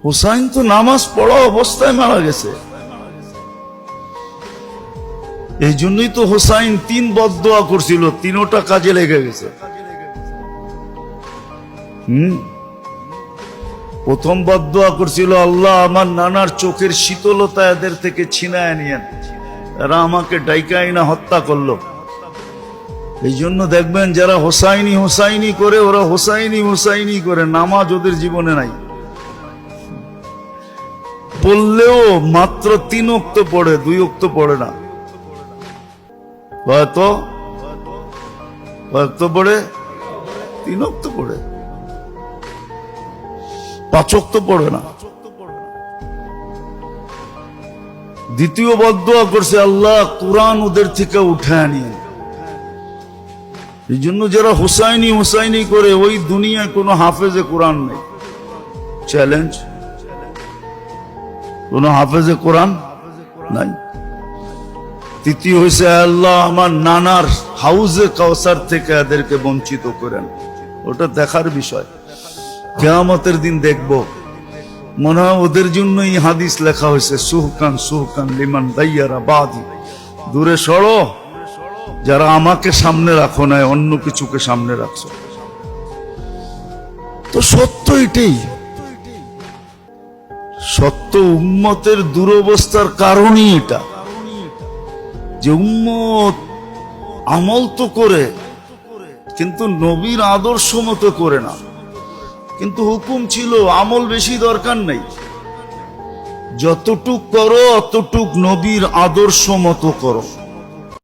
হুসাইন তো নামাজ পড়া অবস্থায় মারা গেছে। এই জন্যই তো হুসাইন 3 বদদোয়া করছিল, 3টা কাজে লেগে গেছে। প্রথম বদদোয়া করছিল, আল্লাহ আমার নানার চোখের শীতলতা এদের থেকে ছিনায় নিয়েন, এরা আমাকে ডাইকাই না হত্যা করলো। এই জন্য দেখবেন যারা হোসাইনি হোসাইনি করে, ওরা হোসাইনি হোসাইনি করে, নামাজ ওদের জীবনে নাই। পড়লেও মাত্র 3 ওয়াক্ত পড়ে, 2 ওয়াক্ত পড়ে না। হয়তো পড়ে 3 ওয়াক্ত পড়ে, 5 ওয়াক্ত পড়ে না। দ্বিতীয় বদদোয়া করছে, আল্লাহ কুরআন ওদের থেকে উঠায় নিয়ে। এই জন্য যারা হুসাইনি হুসাইনি করে, ওই দুনিয়ায় কোনো হাফেজে কোরআন নেই। চ্যালেঞ্জ, কোন হাফেজে কোরআন নাই। তৃতীয় হয়েছে, আল্লাহ আমার নানার হাউজে কাউসার থেকে এদেরকে বঞ্চিত করেন। ওটা দেখার বিষয়, কিয়ামতের দিন দেখব। মনে হয় ওদের জন্যই হাদিস লেখা হয়েছে, সুহকান সুহকান লিমান দাইয়ারা বাদি। দূরে সরো যারা আমাকে সামনে রাখো না, অন্য কিছুকে সামনে রাখছো। তো সত্য এটাই, সত্য উম্মতের দুরবস্থার কারণই এটা, যে উম্মত আমল তো করে কিন্তু নবীর আদর্শ মতো করে না। কিন্তু হুকুম ছিল আমল বেশি দরকার নেই, যতটুক করো অতটুক নবীর আদর্শ মতো করো।